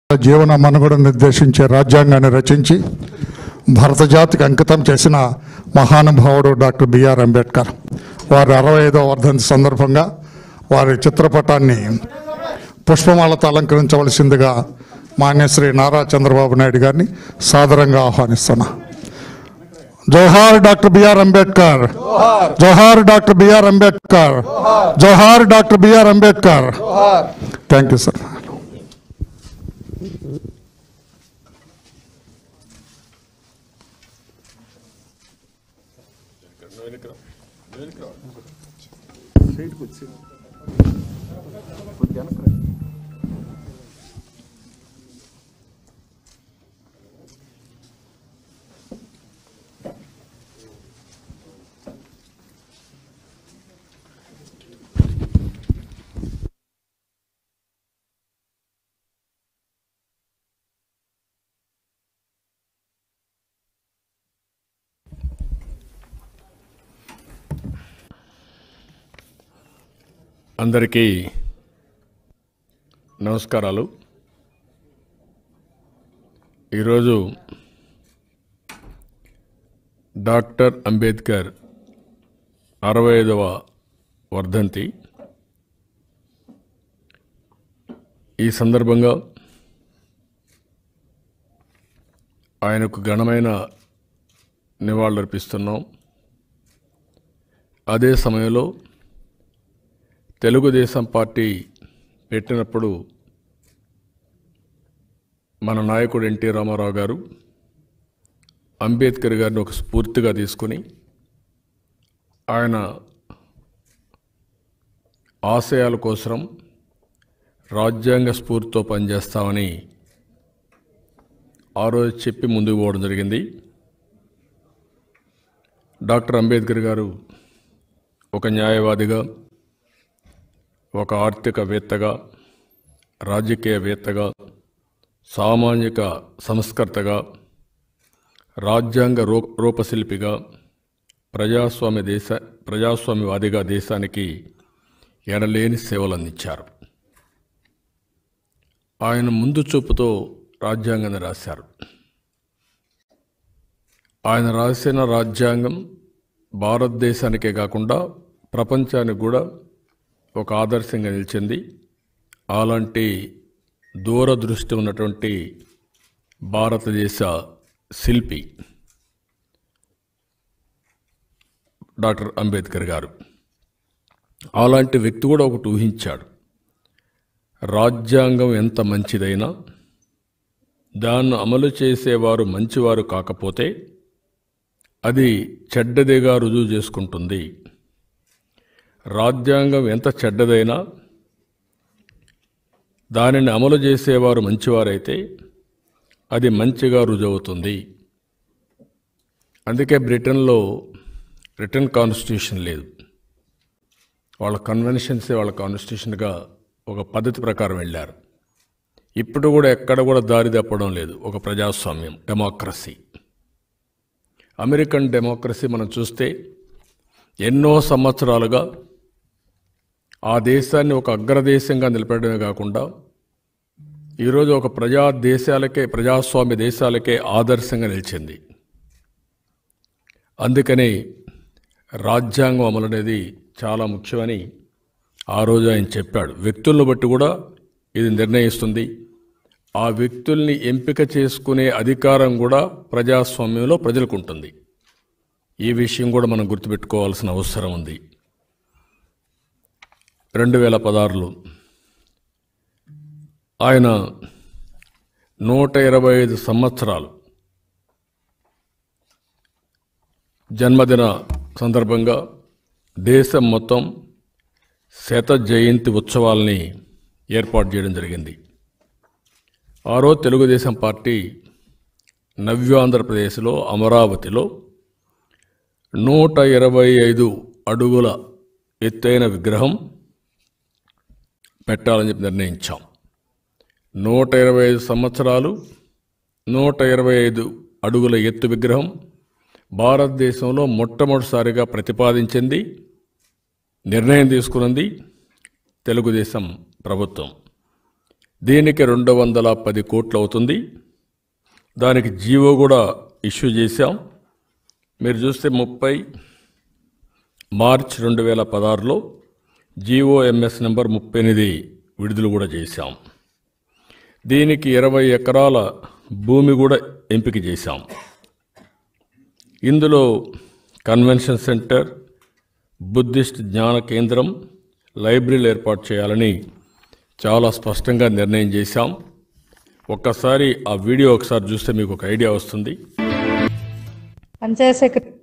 జీవన మనుగడను నిర్దేశించే రాజ్యాంగాన్ని రచించి భారత జాతికి అంకితం చేసిన మహానుభావుడు డాక్టర్ బిఆర్ అంబేద్కర్ వారి 65వ వర్ధంతి సందర్భంగా వారి చిత్రపటాన్ని పుష్పమాలతో అలంకరించవలసిందిగా మాన్యశ్రీ నారా చంద్రబాబు నాయుడు గారిని సాదరంగా ఆహ్వానిస్తున్నా. జోహార్ డాక్టర్ బిఆర్ అంబేద్కర్, జోహార్ డాక్టర్ బిఆర్ అంబేద్కర్, జోహార్ doctor BR Ambedkar. Thank you sir. అందరికీ నమస్కారాలు. ఈరోజు డాక్టర్ అంబేద్కర్ 65వ వర్ధంతి. ఈ సందర్భంగా ఆయనకు ఘనమైన నివాళులర్పిస్తున్నాం. అదే సమయంలో తెలుగుదేశం పార్టీ పెట్టినప్పుడు మన నాయకుడు ఎన్టీ రామారావు గారు అంబేద్కర్ గారిని ఒక స్ఫూర్తిగా తీసుకుని ఆయన ఆశయాల కోసం రాజ్యాంగ స్ఫూర్తితో పనిచేస్తామని ఆ రోజు చెప్పి ముందుకు పోవడం జరిగింది. డాక్టర్ అంబేద్కర్ గారు ఒక న్యాయవాదిగా, ఒక ఆర్థికవేత్తగా, రాజకీయవేత్తగా, సామాజిక సంస్కర్తగా, రాజ్యాంగ రూపశిల్పిగా, ప్రజాస్వామ్యవాదిగా దేశానికి ఎనలేని సేవలు అందించారు. ఆయన ముందు చూపుతో రాజ్యాంగాన్ని రాశారు. ఆయన రాసిన రాజ్యాంగం భారతదేశానికే కాకుండా ప్రపంచానికి కూడా ఒక ఆదర్శంగా నిలిచింది. అలాంటి దూరదృష్టి ఉన్నటువంటి భారతదేశ శిల్పి డాక్టర్ అంబేద్కర్ గారు. అలాంటి వ్యక్తి కూడా ఒకటి ఊహించాడు. రాజ్యాంగం ఎంత మంచిదైనా దాన్ని అమలు చేసేవారు మంచివారు కాకపోతే అది చెడ్డదిగా రుజువు చేసుకుంటుంది. రాజ్యాంగం ఎంత చెడ్డదైనా దానిని అమలు చేసేవారు మంచివారైతే అది మంచిగా రుజువుతుంది. అందుకే బ్రిటన్లో రిటర్న్ కాన్స్టిట్యూషన్ లేదు. వాళ్ళ కన్వెన్షన్సే వాళ్ళ కాన్స్టిట్యూషన్గా ఒక పద్ధతి ప్రకారం వెళ్ళారు. ఇప్పుడు కూడా ఎక్కడ కూడా దారి తప్పడం లేదు. ఒక ప్రజాస్వామ్యం, డెమోక్రసీ. అమెరికన్ డెమోక్రసీ మనం చూస్తే ఎన్నో సంవత్సరాలుగా ఆ దేశాన్ని ఒక అగ్రదేశంగా నిలబెట్టడమే కాకుండా ఈరోజు ఒక ప్రజాస్వామ్య దేశాలకే ఆదర్శంగా నిలిచింది. అందుకని రాజ్యాంగం అమలు అనేది చాలా ముఖ్యమని ఆ రోజు ఆయన చెప్పాడు. వ్యక్తులను బట్టి కూడా ఇది నిర్ణయిస్తుంది. ఆ వ్యక్తుల్ని ఎంపిక చేసుకునే అధికారం కూడా ప్రజాస్వామ్యంలో ప్రజలకు ఉంటుంది. ఈ విషయం కూడా మనం గుర్తుపెట్టుకోవాల్సిన అవసరం ఉంది. 2016లో ఆయన 125 సంవత్సరాలు జన్మదిన సందర్భంగా దేశం మొత్తం శత జయంతి ఉత్సవాల్ని ఏర్పాటు చేయడం జరిగింది. ఆ రోజు తెలుగుదేశం పార్టీ నవ్యాంధ్రప్రదేశ్లో అమరావతిలో 125 అడుగుల ఎత్తైన విగ్రహం పెట్టాలని చెప్పి నిర్ణయించాం. 125 సంవత్సరాలు 125 అడుగుల ఎత్తు విగ్రహం భారతదేశంలో మొట్టమొదటిసారిగా ప్రతిపాదించింది, నిర్ణయం తీసుకున్నది తెలుగుదేశం ప్రభుత్వం. దీనికి 210 కోట్లు అవుతుంది. దానికి జీవో కూడా ఇష్యూ చేశాం. మీరు చూస్తే 30 మార్చ్ 2016లో జీఓఎంఎస్ నెంబర్ 38 విడుదల కూడా చేశాం. దీనికి 20 ఎకరాల భూమి కూడా ఎంపిక చేశాం. ఇందులో కన్వెన్షన్ సెంటర్, బుద్ధిస్ట్ జ్ఞాన కేంద్రం, లైబ్రరీలు ఏర్పాటు చేయాలని చాలా స్పష్టంగా నిర్ణయం చేశాం. ఒక్కసారి ఆ వీడియో ఒకసారి చూస్తే మీకు ఒక ఐడియా వస్తుంది. పంచాయత్ సెక్రటరీ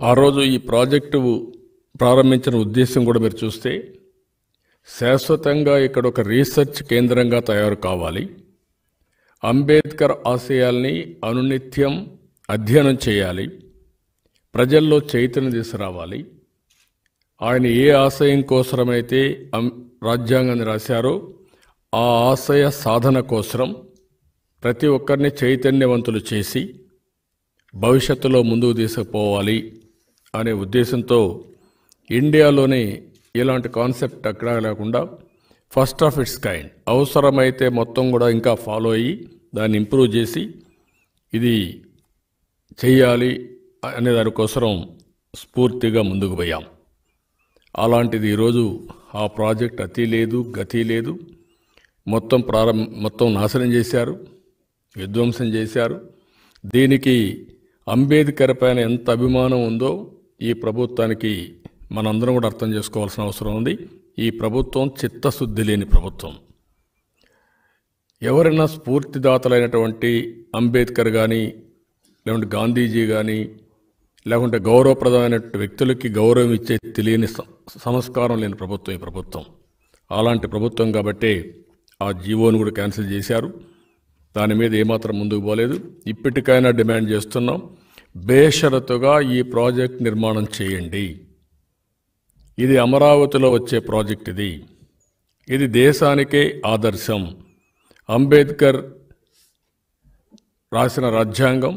ఆ రోజు ఈ ప్రాజెక్టు ప్రారంభించిన ఉద్దేశం కూడా మీరు చూస్తే శాశ్వతంగా ఇక్కడ ఒక రీసెర్చ్ కేంద్రంగా తయారు కావాలి. అంబేద్కర్ ఆశయాల్ని అనునిత్యం అధ్యయనం చేయాలి. ప్రజల్లో చైతన్యం తీసుకురావాలి. ఆయన ఏ ఆశయం కోసమైతే రాజ్యాంగాన్ని రాశారో ఆ ఆశయ సాధన కోసం ప్రతి ఒక్కరిని చైతన్యవంతులు చేసి భవిష్యత్తులో ముందుకు తీసుకుపోవాలి అనే ఉద్దేశంతో ఇండియాలోనే ఇలాంటి కాన్సెప్ట్ అక్కడ లేకుండా ఫస్ట్ ఆఫ్ ఇట్స్ కైండ్, అవసరమైతే మొత్తం కూడా ఇంకా ఫాలో అయ్యి దాన్ని ఇంప్రూవ్ చేసి ఇది చెయ్యాలి అనే దానికోసం స్ఫూర్తిగా ముందుకు పోయాం. అలాంటిది ఈరోజు ఆ ప్రాజెక్ట్ అతి లేదు, గతి లేదు. మొత్తం నాశనం చేశారు, విధ్వంసం చేశారు. దీనికి అంబేద్కర్ పైన ఎంత అభిమానం ఉందో ఈ ప్రభుత్వానికి మనందరం కూడా అర్థం చేసుకోవాల్సిన అవసరం ఉంది. ఈ ప్రభుత్వం చిత్తశుద్ధి లేని ప్రభుత్వం. ఎవరైనా స్ఫూర్తిదాతలైనటువంటి అంబేద్కర్ కానీ, లేకుంటే గాంధీజీ కానీ, లేకుంటే గౌరవప్రదమైన వ్యక్తులకి గౌరవం ఇచ్చే తెలియని సంస్కారం లేని ప్రభుత్వం ఈ ప్రభుత్వం. అలాంటి ప్రభుత్వం కాబట్టి ఆ జీవోను కూడా క్యాన్సిల్ చేశారు. దాని మీద ఏమాత్రం ముందుకు పోలేదు. ఇప్పటికైనా డిమాండ్ చేస్తున్నాం, బేషరతుగా ఈ ప్రాజెక్ట్ నిర్మాణం చేయండి. ఇది అమరావతిలో వచ్చే ప్రాజెక్ట్. ఇది దేశానికే ఆదర్శం. అంబేద్కర్ రాసిన రాజ్యాంగం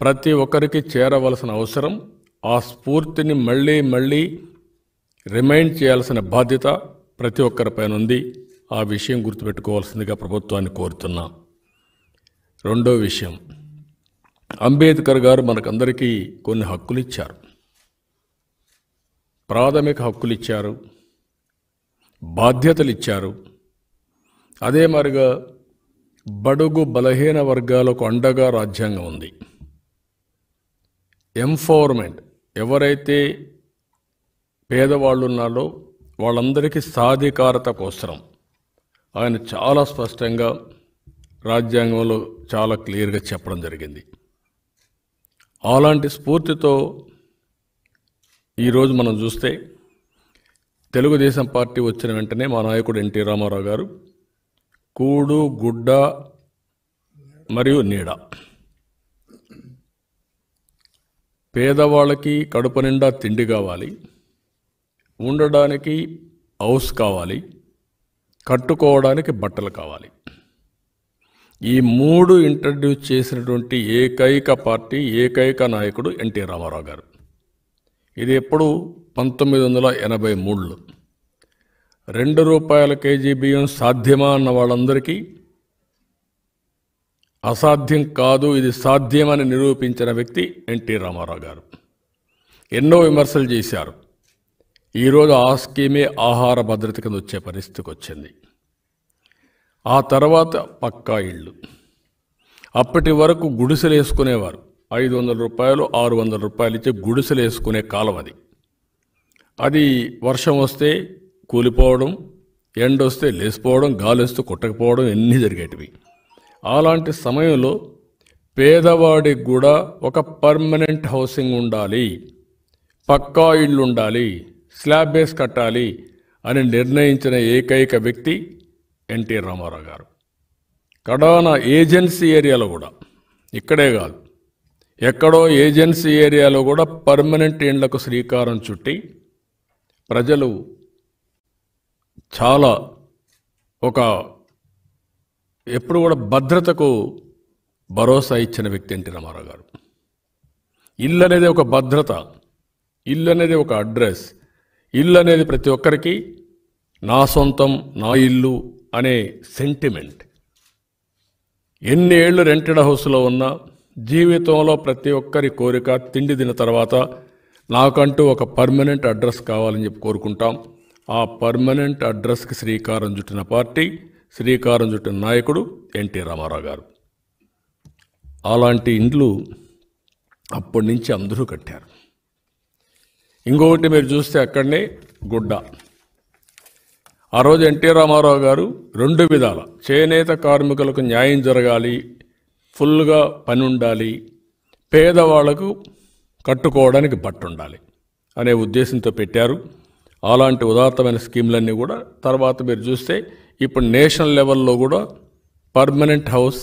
ప్రతి ఒక్కరికి చేరవలసిన అవసరం. ఆ స్ఫూర్తిని మళ్ళీ మళ్ళీ రిమైండ్ చేయాల్సిన బాధ్యత ప్రతి ఒక్కరిపైన ఉంది. ఆ విషయం గుర్తుపెట్టుకోవాల్సిందిగా ప్రభుత్వాన్ని కోరుతున్నా. రెండో విషయం, అంబేద్కర్ గారు మనకందరికీ కొన్ని హక్కులు ఇచ్చారు. ప్రాథమిక హక్కులు ఇచ్చారు, బాధ్యతలు ఇచ్చారు. అదే మరిగా బడుగు బలహీన వర్గాలకు అండగా రాజ్యాంగం ఉంది. ఎంపవర్మెంట్, ఎవరైతే పేదవాళ్ళు ఉన్నారో వాళ్ళందరికీ సాధికారత కోసం ఆయన చాలా స్పష్టంగా రాజ్యాంగంలో చాలా క్లియర్గా చెప్పడం జరిగింది. అలాంటి స్ఫూర్తితో ఈరోజు మనం చూస్తే తెలుగుదేశం పార్టీ వచ్చిన వెంటనే మా నాయకుడు ఎన్టీ రామారావు గారు కూడు, గుడ్డ మరియు నీడ, పేదవాళ్ళకి కడుపు నిండా తిండి కావాలి, ఉండడానికి హౌస్ కావాలి, కట్టుకోవడానికి బట్టలు కావాలి. ఈ మూడు ఇంట్రడ్యూస్ చేసినటువంటి ఏకైక పార్టీ, ఏకైక నాయకుడు ఎన్టీ రామారావు గారు. ఇది ఎప్పుడు 1983లో 2 రూపాయల కేజీ బియ్యం సాధ్యమా అన్న వాళ్ళందరికీ అసాధ్యం కాదు, ఇది సాధ్యమని నిరూపించిన వ్యక్తి ఎన్టీ రామారావు గారు. ఎన్నో విమర్శలు చేశారు. ఈరోజు ఆ స్కీమే ఆహార భద్రత కింద వచ్చే పరిస్థితికి వచ్చింది. ఆ తర్వాత పక్కా ఇళ్ళు. అప్పటి వరకు గుడిసెలు వేసుకునేవారు. 500 రూపాయలు 600 రూపాయలు ఇచ్చి గుడిసెలు వేసుకునే కాలం అది. అది వర్షం వస్తే కూలిపోవడం, ఎండ వస్తే లేసిపోవడం, గాలి వస్తే కొట్టకపోవడం ఎన్ని జరిగేటివి. అలాంటి సమయంలో పేదవాడికి కూడా ఒక పర్మనెంట్ హౌసింగ్ ఉండాలి, పక్కా ఇళ్ళు ఉండాలి, స్లాబ్ బేస్ కట్టాలి అని నిర్ణయించిన ఏకైక వ్యక్తి ఎన్టీ రామారావు గారు. కడాన ఏజెన్సీ ఏరియాలో కూడా, ఇక్కడే కాదు ఎక్కడో ఏజెన్సీ ఏరియాలో కూడా పర్మనెంట్ ఇండ్లకు శ్రీకారం చుట్టి ప్రజలు చాలా ఎప్పుడు కూడా భద్రతకు భరోసా ఇచ్చిన వ్యక్తి ఎన్టీ రామారావు గారు. ఇల్లు అనేది ఒక భద్రత, ఇల్లు అనేది ఒక అడ్రస్, ఇల్లు అనేది ప్రతి ఒక్కరికి నా సొంతం, నా ఇల్లు అనే సెంటిమెంట్. ఎన్ని ఏళ్ళు రెంటెడ్ హౌస్లో ఉన్నా జీవితంలో ప్రతి ఒక్కరి కోరిక తిండి తిన్న తర్వాత నాకంటూ ఒక పర్మనెంట్ అడ్రస్ కావాలని చెప్పి కోరుకుంటాం. ఆ పర్మనెంట్ అడ్రస్కి శ్రీకారం చుట్టిన పార్టీ, శ్రీకారం చుట్టిన నాయకుడు ఎన్టీ రామారావు గారు. అలాంటి ఇండ్లు అప్పటి నుంచి అందరూ కట్టారు. ఇంకొకటి మీరు చూస్తే అక్కడనే గుడ్డ. ఆ రోజు ఎన్టీ రామారావు గారు రెండు విధాల చేనేత కార్మికులకు న్యాయం జరగాలి, ఫుల్గా పని ఉండాలి, పేదవాళ్లకు కట్టుకోవడానికి బట్ట ఉండాలి అనే ఉద్దేశంతో పెట్టారు. అలాంటి ఉదాత్తమైన స్కీమ్లన్నీ కూడా తర్వాత మీరు చూస్తే ఇప్పుడు నేషనల్ లెవెల్లో కూడా పర్మనెంట్ హౌస్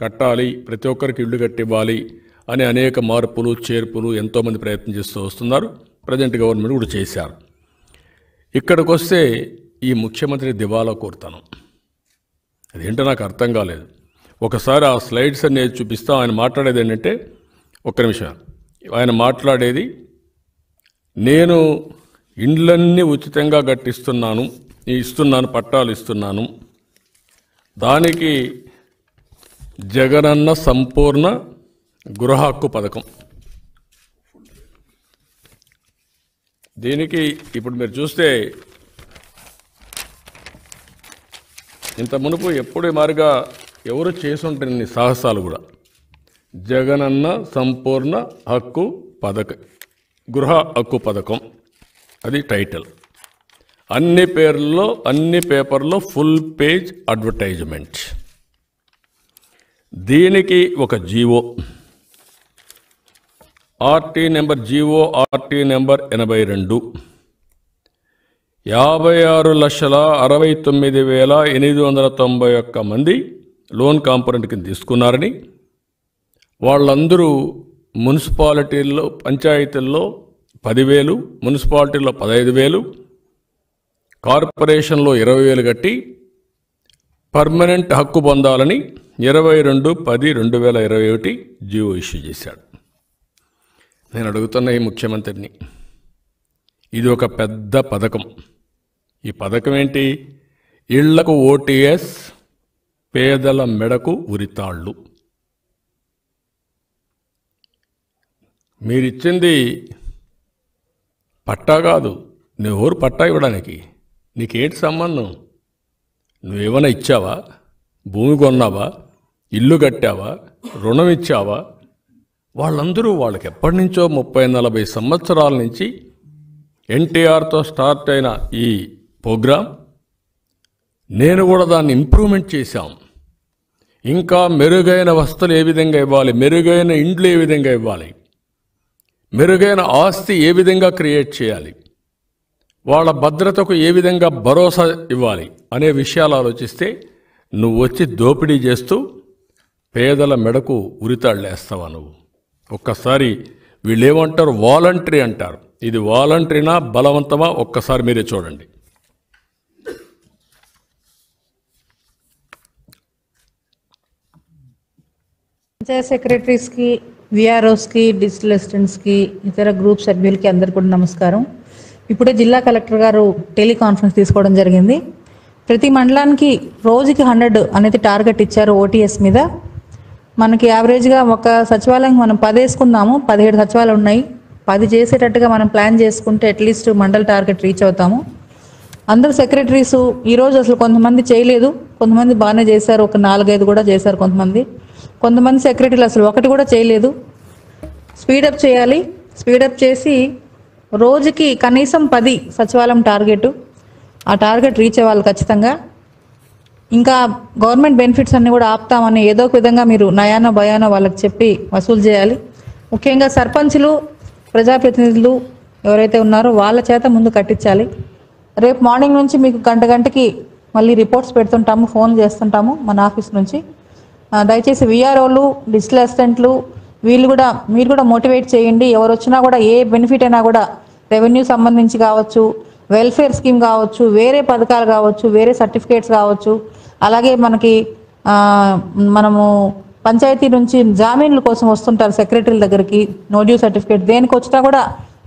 కట్టాలి, ప్రతి ఒక్కరికి ఇల్లు కట్టివ్వాలి అని అనేక మార్పులు చేర్పులు ఎంతోమంది ప్రయత్నం చేస్తూ వస్తున్నారు. ప్రజెంట్ గవర్నమెంట్ కూడా చేశారు. ఇక్కడికి వస్తే ఈ ముఖ్యమంత్రి దివాలా కోరుతాను. అదేంటో నాకు అర్థం కాలేదు. ఒకసారి ఆ స్లైడ్స్ అన్ని చూపిస్తా. ఆయన మాట్లాడేది ఏంటంటే, ఒక్క నిమిషం, ఆయన మాట్లాడేది నేను ఇండ్లన్నీ ఉచితంగా ఇస్తున్నాను, పట్టాలు ఇస్తున్నాను, దానికి జగనన్న సంపూర్ణ గృహ హక్కు పథకం. దీనికి ఇప్పుడు మీరు చూస్తే ఇంత మునుపు ఎప్పుడు మారిగా ఎవరు చేసుంటారని సాహసాలు కూడా. జగనన్న సంపూర్ణ హక్కు పథకం, గృహ హక్కు పథకం అది టైటిల్. అన్ని పేర్లలో అన్ని పేపర్లో ఫుల్ పేజ్ అడ్వర్టైజ్మెంట్. దీనికి ఒక జీవో ఆర్టీ నెంబర్ 82 56,69,891 మంది లోన్ కాంపోనెంట్ కింద తీసుకున్నారని, వాళ్ళందరూ మున్సిపాలిటీల్లో పంచాయతీల్లో 10,000, మున్సిపాలిటీల్లో 15,000, కార్పొరేషన్లో 20,000 కట్టి పర్మనెంట్ హక్కు పొందాలని 22/10/2021 జీవో ఇష్యూ చేశాడు. నేను అడుగుతున్న ఈ ముఖ్యమంత్రిని, ఇది ఒక పెద్ద పథకం. ఈ పథకం ఏంటి? ఇళ్లకు ఓటీఎస్, పేదల మెడకు ఉరితాళ్ళు. మీరిచ్చింది పట్టా కాదు. నువ్వెవరు పట్టా ఇవ్వడానికి? నీకేంటి సంబంధం? నువ్వేమైనా ఇచ్చావా? భూమి కొన్నావా? ఇల్లు కట్టావా? రుణం ఇచ్చావా? వాళ్ళందరూ వాళ్ళకి ఎప్పటి నుంచో 30-40 సంవత్సరాల నుంచి ఎన్టీఆర్తో స్టార్ట్ అయిన ఈ ప్రోగ్రాం, నేను కూడా దాన్ని ఇంప్రూవ్మెంట్ చేశాం. ఇంకా మెరుగైన వస్తువులు ఏ విధంగా ఇవ్వాలి, మెరుగైన ఇండ్లు ఏ విధంగా ఇవ్వాలి, మెరుగైన ఆస్తి ఏ విధంగా క్రియేట్ చేయాలి, వాళ్ళ భద్రతకు ఏ విధంగా భరోసా ఇవ్వాలి అనే విషయాలు ఆలోచిస్తే నువ్వు వచ్చి దోపిడీ చేస్తూ పేదల మెడకు ఉరితాళ్ళేస్తావా నువ్వు? ఒక్కసారి వీళ్ళేమంటారు, వాలంటరీ అంటారు. ఇది వాలంటరీనా బలవంతమా? ఒక్కసారి మీరే చూడండి. పంచాయత్ సెక్రటరీస్కి, విఆర్ఓస్కి, డిజిటల్ అసిస్టెంట్స్కి, ఇతర గ్రూప్ సభ్యులకి అందరికీ కూడా నమస్కారం. ఇప్పుడే జిల్లా కలెక్టర్ గారు టెలికాన్ఫరెన్స్ తీసుకోవడం జరిగింది. ప్రతి మండలానికి రోజుకి 100 అనేది టార్గెట్ ఇచ్చారు ఓటీఎస్ మీద. మనకి యావరేజ్గా ఒక సచివాలయం మనం 10 వేసుకుందాము, 17 సచివాలయాలు ఉన్నాయి. 10 చేసేటట్టుగా మనం ప్లాన్ చేసుకుంటే అట్లీస్ట్ మండల్ టార్గెట్ రీచ్ అవుతాము. అందరు సెక్రటరీస్ ఈరోజు అసలు కొంతమంది చేయలేదు, కొంతమంది బాగానే చేశారు, ఒక 4-5 కూడా చేశారు కొంతమంది సెక్రటరీలు అసలు ఒకటి కూడా చేయలేదు. స్పీడప్ చేయాలి. స్పీడప్ చేసి రోజుకి కనీసం 10 సచివాలయం టార్గెట్, ఆ టార్గెట్ రీచ్ అవ్వాలి ఖచ్చితంగా. ఇంకా గవర్నమెంట్ బెనిఫిట్స్ అన్నీ కూడా ఆపుతామని ఏదో ఒక విధంగా మీరు నయానో భయానో వాళ్ళకి చెప్పి వసూలు చేయాలి. ముఖ్యంగా సర్పంచులు, ప్రజాప్రతినిధులు ఎవరైతే ఉన్నారో వాళ్ళ చేత ముందు కట్టించాలి. రేపు మార్నింగ్ నుంచి మీకు గంటకి మళ్ళీ రిపోర్ట్స్ పెడుతుంటాము, ఫోన్ చేస్తుంటాము మన ఆఫీస్ నుంచి. దయచేసి విఆర్ఓలు, డిజిటల్ అసిస్టెంట్లు మీరు కూడా మోటివేట్ చేయండి. ఎవరు వచ్చినా కూడా ఏ బెనిఫిట్ అయినా కూడా రెవెన్యూ సంబంధించి కావచ్చు, వెల్ఫేర్ స్కీమ్ కావచ్చు, వేరే పథకాలు కావచ్చు, వేరే సర్టిఫికేట్స్ కావచ్చు, అలాగే మనము పంచాయతీ నుంచి జామీన్ల కోసం వస్తుంటారు సెక్రటరీల దగ్గరికి, నో డ్యూ సర్టిఫికేట్ దేనికి వచ్చినా కూడా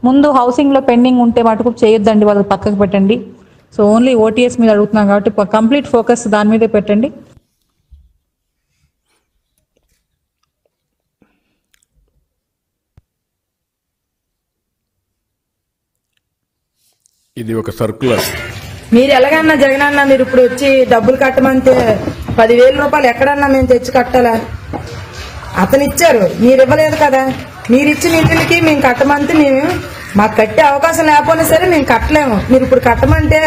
ముందు హౌసింగ్లో పెండింగ్ ఉంటే మటుకు చేయొద్దండి, వాళ్ళకి పక్కకు పెట్టండి. సో ఓన్లీ ఓటీఎస్ మీద అడుగుతున్నాం కాబట్టి కంప్లీట్ ఫోకస్ దాని మీదే పెట్టండి. ఇది ఒక సర్కులర్. మీరు ఎలాగన్నా జగనన్న మీరు ఇప్పుడు వచ్చి డబ్బులు కట్టమంటే 10,000 రూపాయలు ఎక్కడన్నా మేము తెచ్చి కట్టాలా? అతను ఇచ్చారు, మీరు ఇవ్వలేదు కదా. మీరు ఇచ్చిన ఇల్లుకి మేము కట్టమంటే మేము మాకు కట్టే అవకాశం లేకపోయినా సరే మేము కట్టలేము. మీరు ఇప్పుడు కట్టమంటే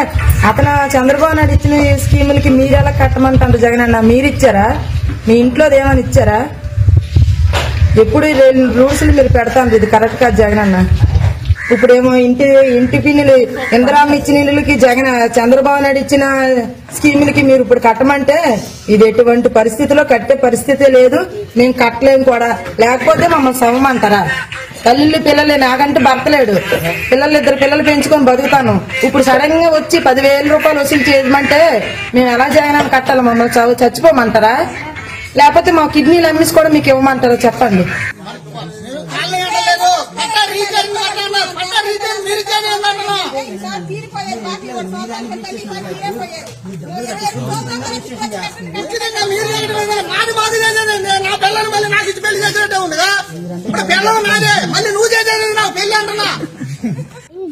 అతను చంద్రబాబు నాయుడు ఇచ్చిన స్కీములకి మీరు ఎలా కట్టమంటారు జగనన్న? మీరు ఇచ్చారా? మీ ఇంట్లో ఏమైనా ఇచ్చారా? ఎప్పుడు రూల్స్లు మీరు పెడతాను, ఇది కరెక్ట్ కాదు జగనన్న. ఇప్పుడేమో ఇంటి పిన్నులు ఇందిరామ్మ ఇచ్చిన ఇల్లులకి చంద్రబాబు నాయుడు ఇచ్చిన స్కీములకి మీరు ఇప్పుడు కట్టమంటే ఇది ఎటువంటి పరిస్థితిలో కట్టే పరిస్థితే లేదు. మేము కట్టలేము కూడా. లేకపోతే మమ్మల్ని సవమంటారా? తల్లి పిల్లలే, నాకంటే భర్తలేడు, ఇద్దరు పిల్లలు పెంచుకొని బతుకుతాను. ఇప్పుడు సడన్ గా వచ్చి 10,000 రూపాయలు వసూలు చేయమంటే మేము ఎలా జగనన్న కట్టాలి? మమ్మల్ని చచ్చిపోమంటారా? లేకపోతే మా కిడ్నీలు అమ్మేసి కూడా మీకు ఇవ్వమంటారా? చెప్పండి.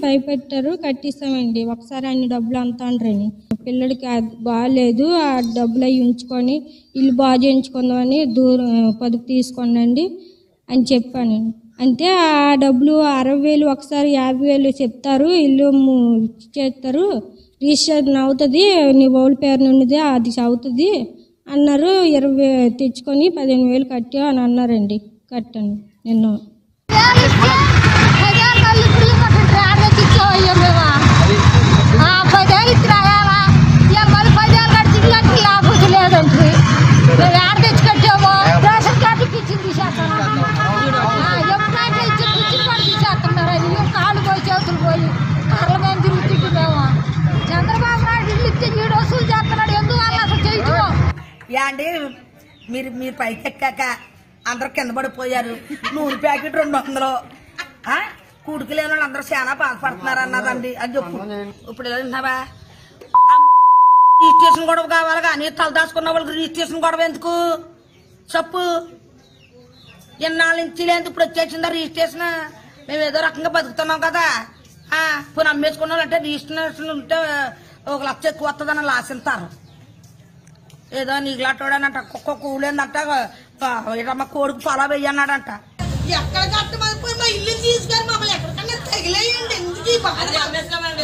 భయపెట్టారు, కట్టిస్తామండి ఒకసారి అన్ని డబ్బులు అంతా అంటారని. పిల్లడికి బాగాలేదు, ఆ డబ్బులు అవి ఉంచుకొని ఇల్లు బాగా చేయించుకుందామని పొదుపు తీసుకోండి అని చెప్పాను. అంటే ఆ డబ్బులు 60,000 ఒకసారి 50,000 చెప్తారు, ఇల్లు చేస్తారు, రిజిస్ట్రేషన్ అవుతుంది, నీ ఓళ్ళ పేరు ఉన్నది అది అవుతుంది అన్నారు. 20 తెచ్చుకొని 15,000 కట్టా అని అన్నారండి. కట్టాను నిన్న. అండి మీరు పైకి ఎక్కాక అందరూ కింద పడిపోయారు. నూనె ప్యాకెట్ 200, కూడికి లేని వాళ్ళు అందరూ చాలా బాధపడుతున్నారు అన్నదండి అని చెప్పు. ఇప్పుడు వింటున్నావా? రిజిస్ట్రేషన్ గొడవ కావాలి కానీ తలదాచుకున్న వాళ్ళకి రిజిస్ట్రేషన్ గొడవ ఎందుకు చెప్పు? ఎన్నాళ్ళ నుంచి లేదు, ఇప్పుడు వచ్చేసిందా రిజిస్ట్రేషన్? మేము ఏదో రకంగా బతుకుతున్నాం కదా. ఇప్పుడు అమ్మేసుకున్న వాళ్ళంటే రిజిస్ట్రేషన్ ఉంటే 1 లక్ష ఎక్కువ వస్తుందని లాసింటారు. ఏదో నీకులాటోడనంట కుక్క కూలేందంట, మా కోడికి పొలా వెయ్యన్నాడంట. ఎక్కడ కట్టమని మా ఇల్లు తీసుకొని మమ్మల్ని ఎక్కడికన్నా తగిలేయండి. ఎందుకు అమ్మేసుకోమని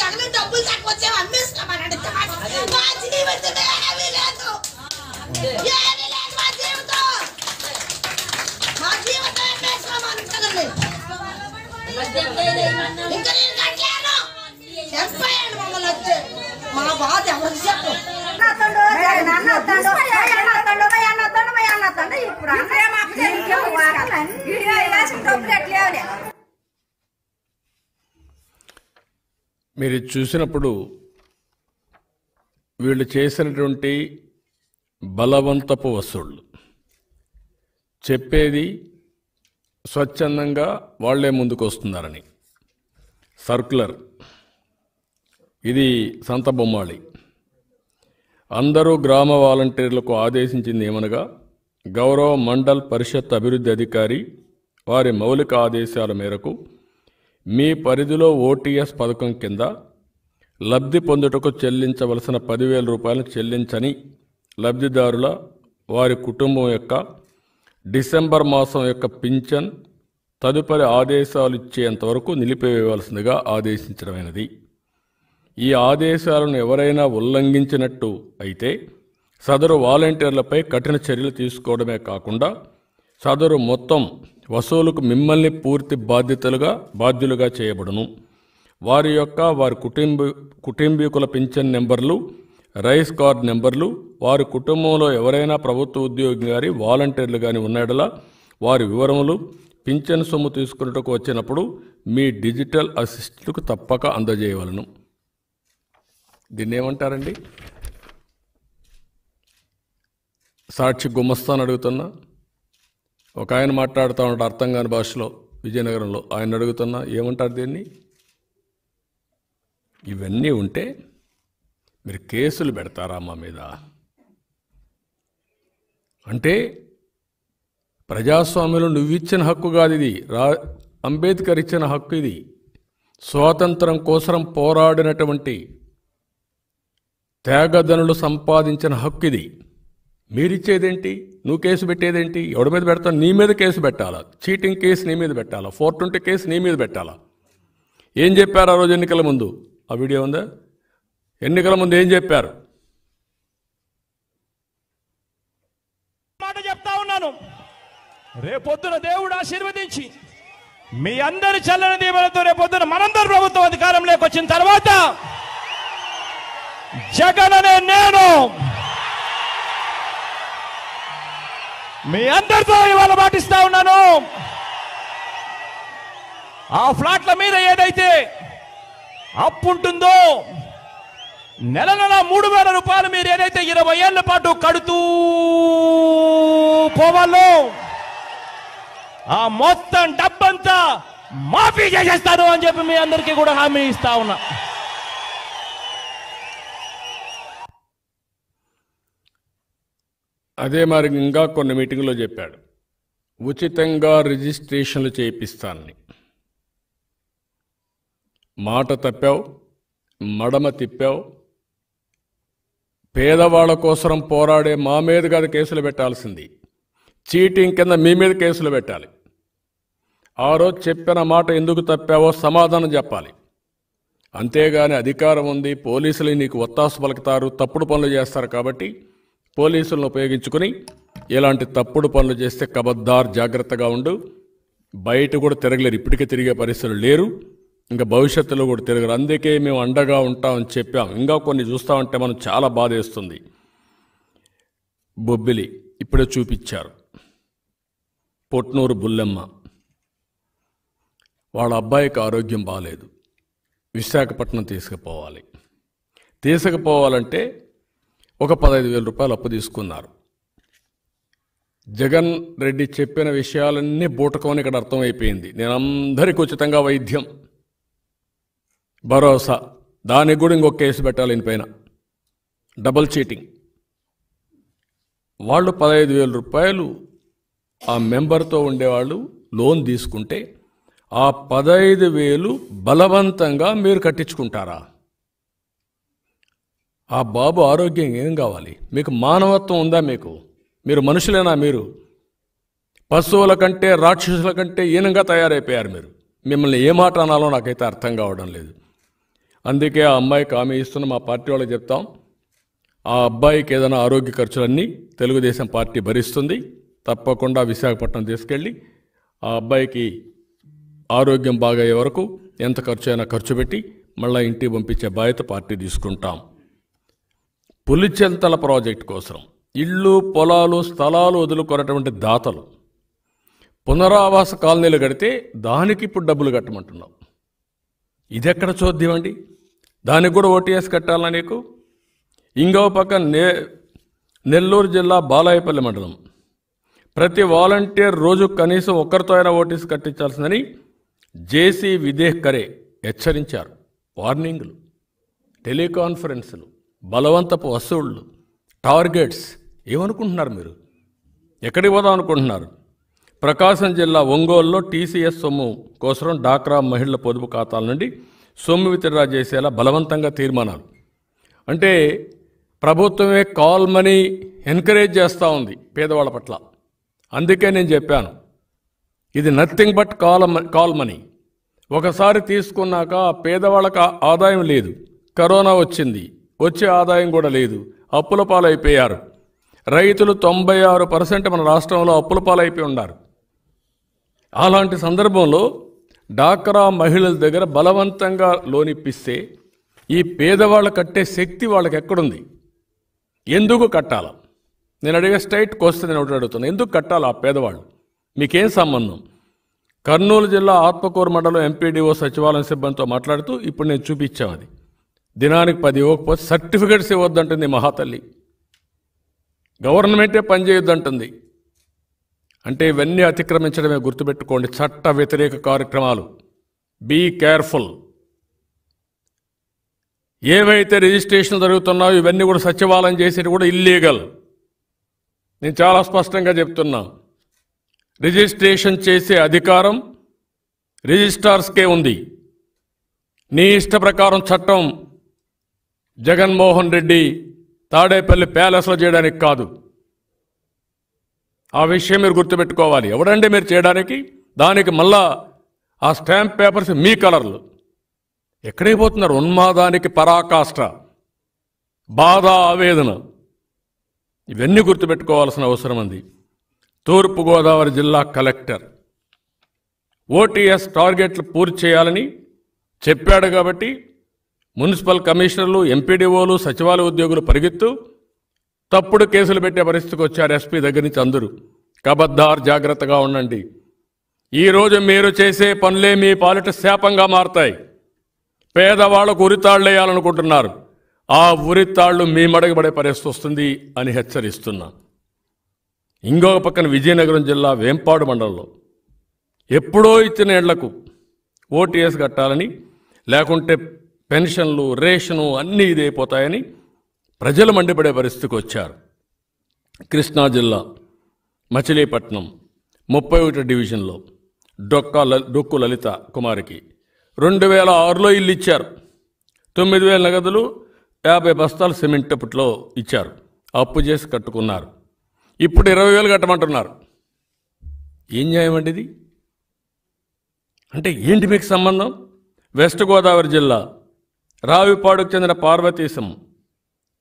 జగన్ డబ్బులు తక్కువ వచ్చాము అమ్మేసుకోమని అడిగితే మా జీవితం ఏమీ లేదు, ఏమీ లేదు మా జీవితం. మా జీవితం అమ్మేసుకోమని కదండి. ఇంకా నేను కట్టలేను, చెప్పండి మమ్మల్ని వచ్చి మా బాధ ఎవరికి చెప్పు. మీరు చూసినప్పుడు వీళ్ళు చేసినటువంటి బలవంతపు వసూళ్ళు చెప్పేది స్వచ్ఛందంగా వాళ్లే ముందుకు వస్తున్నారని. సర్కులర్ ఇది సంత బొమ్మాళి. అందరూ గ్రామ వాలంటీర్లకు ఆదేశించింది ఏమనగా, గౌరవ మండల్ పరిషత్ అభివృద్ధి అధికారి వారి మౌలిక ఆదేశాల మేరకు మీ పరిధిలో ఓటీఎస్ పథకం కింద లబ్ధి పొందుటకు చెల్లించవలసిన 10,000 రూపాయలను చెల్లించని లబ్ధిదారుల వారి కుటుంబం యొక్క డిసెంబర్ మాసం యొక్క పింఛన్ తదుపరి ఆదేశాలు ఇచ్చేంతవరకు నిలిపివేయవలసిందిగా ఆదేశించడమైనది. ఈ ఆదేశాలను ఎవరైనా ఉల్లంఘించినట్టు అయితే సదరు వాలంటీర్లపై కఠిన చర్యలు తీసుకోవడమే కాకుండా సదరు మొత్తం వసూలుకు మిమ్మల్ని పూర్తి బాధ్యులుగా చేయబడును. వారి కుటుంబీకుల పింఛన్ నెంబర్లు, రైస్ కార్డ్ నెంబర్లు, వారి కుటుంబంలో ఎవరైనా ప్రభుత్వ ఉద్యోగి గారి వాలంటీర్లు కానీ ఉన్నడలా వారి వివరములు పింఛన్ సొమ్ము తీసుకున్నట్టుకు వచ్చినప్పుడు మీ డిజిటల్ అసిస్టెంట్కు తప్పక అందజేయవలను. దీన్ని ఏమంటారండి? సాక్షి గుమస్తాను అడుగుతున్నా. ఒక ఆయన మాట్లాడుతూ ఉంటాడు అర్థం కాని భాషలో, విజయనగరంలో. ఆయన అడుగుతున్నా ఏమంటారు దీన్ని? ఇవన్నీ ఉంటే మీరు కేసులు పెడతారా మా మీద? అంటే ప్రజాస్వామ్యంలో నువ్విచ్చిన హక్కు కాదు ఇది, అంబేద్కర్ ఇచ్చిన హక్కు ఇది. స్వాతంత్రం కోసం పోరాడినటువంటి త్యాగధనులు సంపాదించిన హక్కు ఇది. మీరిచ్చేదేంటి? నువ్వు కేసు పెట్టేదేంటి? ఎవడి మీద పెడతావు? నీ మీద కేసు పెట్టాలా? చీటింగ్ కేసు నీ మీద పెట్టాలా? 420 కేసు నీ మీద పెట్టాలా? ఏం చెప్పారు ఆ రోజు ఎన్నికల ముందు? ఆ వీడియో ఉందా? ఎన్నికల ముందు ఏం చెప్పారు? మాట చెప్తా ఉన్నాను, రేపొద్దున దేవుడు ఆశీర్వదించి మీ అందరి చల్లని దీవెనతో రేపొద్దున మనందరి ప్రభుత్వం అధికారంలోకి వచ్చిన తర్వాత జగన్ అనే నేను మీ అందరితో ఇవాళ మాటిస్తా ఉన్నాను. ఆ ఫ్లాట్ల మీద ఏదైతే అప్పు ఉంటుందో నెల 3,000 రూపాయలు మీరు ఏదైతే 20 ఏళ్ల పాటు కడుతూ పోవాలో ఆ మొత్తం డబ్బంతా మాఫీ చేసేస్తాను అని చెప్పి మీ అందరికీ కూడా హామీ ఇస్తా ఉన్నా. అదే మరి ఇంకా కొన్ని మీటింగ్లో చెప్పాడు, ఉచితంగా రిజిస్ట్రేషన్లు చేయిస్తానని. మాట తప్పావు, మడమ తిప్పావు. పేదవాళ్ళ కోసం పోరాడే మా మీద కాదు కేసులు పెట్టాల్సింది, చీటింగ్ కింద మీ మీద కేసులు పెట్టాలి. ఆ రోజు చెప్పిన మాట ఎందుకు తప్పావో సమాధానం చెప్పాలి. అంతేగాని అధికారం ఉంది, పోలీసులు నీకు ఒత్తాసు పలుకుతారు, తప్పుడు పనులు చేస్తారు కాబట్టి పోలీసులను ఉపయోగించుకుని ఇలాంటి తప్పుడు పనులు చేస్తే కబద్దార్ జాగ్రత్తగా ఉండు. బయట కూడా తిరగలేరు, ఇప్పటికే తిరిగే పరిస్థితులు లేరు, ఇంకా భవిష్యత్తులో కూడా తిరగరు. అందుకే మేము అండగా ఉంటామని చెప్పాం. ఇంకా కొన్ని చూస్తామంటే మనం చాలా బాధేస్తుంది. బొబ్బిలి ఇప్పుడే చూపించారు, పొట్నూరు బుల్లెమ్మ వాళ్ళ అబ్బాయికి ఆరోగ్యం బాగాలేదు, విశాఖపట్నం తీసుకుపోవాలంటే ఒక 15,000 రూపాయలు అప్పు తీసుకున్నారు. జగన్ రెడ్డి చెప్పిన విషయాలన్నీ బూటకమని ఇక్కడ అర్థమైపోయింది. నేను అందరికీ ఉచితంగా వైద్యం, భరోసా, దానికి కూడా ఇంకొక కేసు పెట్టాలి పైన, డబుల్ చీటింగ్. వాళ్ళు 15,000 రూపాయలు ఆ మెంబర్తో ఉండేవాళ్ళు లోన్ తీసుకుంటే ఆ 15,000 బలవంతంగా మీరు కట్టించుకుంటారా? ఆ బాబు ఆరోగ్యం ఏం కావాలి? మీకు మానవత్వం ఉందా? మీరు మనుషులేనా? మీరు పశువుల కంటే రాక్షసుల కంటే ఈనంగా తయారైపోయారు. మిమ్మల్ని ఏ మాట అనాలో నాకైతే అర్థం కావడం లేదు. అందుకే ఆ అమ్మాయికి హామీ ఇస్తున్న మా పార్టీ వాళ్ళకి చెప్తాం, ఆ అబ్బాయికి ఏదైనా ఆరోగ్య ఖర్చులన్నీ తెలుగుదేశం పార్టీ భరిస్తుంది. తప్పకుండా విశాఖపట్నం తీసుకెళ్ళి ఆ అబ్బాయికి ఆరోగ్యం బాగయ్యే వరకు ఎంత ఖర్చు అయినా ఖర్చు పెట్టి మళ్ళీ ఇంటికి పంపించే బాధ్యత పార్టీ తీసుకుంటాం. పులిచెంతల ప్రాజెక్టు కోసం ఇళ్ళు, పొలాలు, స్థలాలు వదులుకున్నటువంటి దాతలు పునరావాస కాలనీలు కడితే దానికి ఇప్పుడు డబ్బులు కట్టమంటున్నాం. ఇది ఎక్కడ చూద్దాం అండి? దానికి కూడా ఓటీఎస్ కట్టాలా నీకు? ఇంకో పక్క నెల్లూరు జిల్లా బాలాయపల్లి మండలం ప్రతి వాలంటీర్ రోజు కనీసం ఒక్కరితో అయినా ఓటీఎస్ కట్టించాల్సిందని జేసీ విదేహ్ కరే హెచ్చరించారు. వార్నింగ్లు, టెలికాన్ఫరెన్సులు, బలవంతపు వసూళ్లు, టార్గెట్స్. ఏమనుకుంటున్నారు మీరు? ఎక్కడికి పోదాం అనుకుంటున్నారు? ప్రకాశం జిల్లా ఒంగోలులో టీసీఎస్ సొమ్ము కోసం డాక్రా మహిళల పొదుపు ఖాతాల నుండి సొమ్ము విత్డ్రా చేసేలా బలవంతంగా తీర్మానాలు. అంటే ప్రభుత్వమే కాల్ మనీ ఎంకరేజ్ చేస్తూ ఉంది పేదవాళ్ళ పట్ల. అందుకే నేను చెప్పాను, ఇది నథింగ్ బట్ కాల్ మనీ. ఒకసారి తీసుకున్నాక పేదవాళ్ళకి ఆదాయం లేదు, కరోనా వచ్చింది, వచ్చే ఆదాయం కూడా లేదు, అప్పుల పాలైపోయారు. రైతులు 96% మన రాష్ట్రంలో అప్పుల పాలైపోయి ఉన్నారు. అలాంటి సందర్భంలో డాక్రా మహిళల దగ్గర బలవంతంగా లోన్ ఇప్పిస్తే ఈ పేదవాళ్ళు కట్టే శక్తి వాళ్ళకి ఎక్కడుంది? ఎందుకు కట్టాలా? నేను అడిగే స్ట్రైట్ క్వశ్చన్ నేను ఒకటి అడుగుతున్నాను, ఎందుకు కట్టాలి ఆ పేదవాళ్ళు? మీకేం సంబంధం? కర్నూలు జిల్లా ఆత్మకూరు మండలం ఎంపీడీఓ సచివాలయం సిబ్బందితో మాట్లాడుతూ ఇప్పుడు నేను చూపించాం, అది దినానికి 10 ఇవ్వకపోతే సర్టిఫికెట్స్ ఇవ్వద్దంటుంది మహాతల్లి. గవర్నమెంటే పనిచేయొద్దంటుంది. అంటే ఇవన్నీ అతిక్రమించడమే. గుర్తుపెట్టుకోండి, చట్ట వ్యతిరేక కార్యక్రమాలు. Be careful. ఏవైతే రిజిస్ట్రేషన్ జరుగుతున్నాయో ఇవన్నీ కూడా సచివాలయం చేసేది కూడా ఇల్లీగల్. నేను చాలా స్పష్టంగా చెప్తున్నా, రిజిస్ట్రేషన్ చేసే అధికారం రిజిస్ట్రార్స్కే ఉంది. నీ ఇష్ట ప్రకారం చట్టం జగన్మోహన్ రెడ్డి తాడేపల్లి ప్యాలెస్లో చేయడానికి కాదు. ఆ విషయం మీరు గుర్తుపెట్టుకోవాలి. ఎవడండి మీరు చేయడానికి? దానికి మళ్ళా ఆ స్టాంప్ పేపర్స్ మీ కలర్లు. ఎక్కడికి పోతున్నారు? ఉన్మాదానికి పరాకాష్ట, బాధ, ఆవేదన, ఇవన్నీ గుర్తుపెట్టుకోవాల్సిన అవసరం ఉంది. తూర్పుగోదావరి జిల్లా కలెక్టర్ ఓటీఎస్ టార్గెట్లు పూర్తి చేయాలని చెప్పాడు కాబట్టి మున్సిపల్ కమిషనర్లు, ఎంపీడీఓలు, సచివాలయ ఉద్యోగులు పరిగెత్తు తప్పుడు కేసులు పెట్టే పరిస్థితికి వచ్చారు. ఎస్పీ దగ్గర నుంచి అందరూ కబద్దార్, జాగ్రత్తగా ఉండండి. ఈరోజు మీరు చేసే పనులే మీ పాలిట శాపంగా మారతాయి. పేదవాళ్లకు ఉరితాళ్ళు వేయాలనుకుంటున్నారు, ఆ ఉరితాళ్లు మీ మడగబడే పరిస్థితి వస్తుంది అని హెచ్చరిస్తున్నా. ఇంకొక పక్కన విజయనగరం జిల్లా వేంపాడు మండలంలో ఎప్పుడో ఇచ్చిన ఇళ్లకు ఓటీఎస్ కట్టాలని, లేకుంటే పెన్షన్లు, రేషను అన్నీ ఇదైపోతాయని ప్రజలు మండిపడే పరిస్థితికి వచ్చారు. కృష్ణా జిల్లా మచిలీపట్నం 31 డివిజన్లో డొక్కు లలిత కుమారికి 2006లో ఇల్లు ఇచ్చారు. 9,000 నగదులు, 50 బస్తాలు సిమెంట్ అప్పట్లో ఇచ్చారు. అప్పు చేసి కట్టుకున్నారు. ఇప్పుడు 20,000 కట్టమంటున్నారు. ఏం న్యాయం అండి ఇది? అంటే ఏంటి మీకు సంబంధం? వెస్ట్ గోదావరి జిల్లా రావిపాడుకు చెందిన పార్వతీశం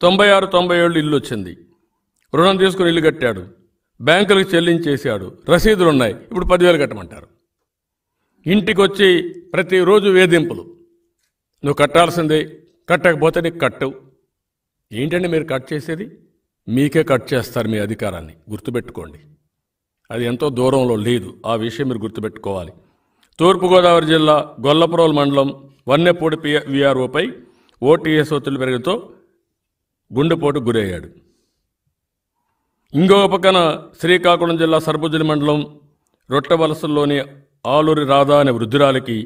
96-97 ఇల్లు వచ్చింది. రుణం తీసుకుని ఇల్లు కట్టాడు, బ్యాంకులకు చెల్లించేశాడు, రసీదులు ఉన్నాయి. ఇప్పుడు 10,000 కట్టమంటారు. ఇంటికి వచ్చి ప్రతిరోజు వేధింపులు. నువ్వు కట్టాల్సిందే, కట్టకపోతే నీకు కట్టవు. ఏంటండి మీరు కట్ చేసేది? మీకే కట్ చేస్తారు మీ అధికారాన్ని, గుర్తుపెట్టుకోండి. అది ఎంతో దూరంలో లేదు, ఆ విషయం మీరు గుర్తుపెట్టుకోవాలి. తూర్పుగోదావరి జిల్లా గొల్లపురం మండలం వన్నెపూడి విఆర్ఓపై ఓటీఎస్ ఒత్తిడి పెరగడంతో గుండెపోటు గురయ్యాడు. ఇంకొక పక్కన శ్రీకాకుళం జిల్లా సర్బుజ్జిలి మండలం రొట్టవలసల్లోని ఆలూరి రాధా అనే వృద్ధురాలికి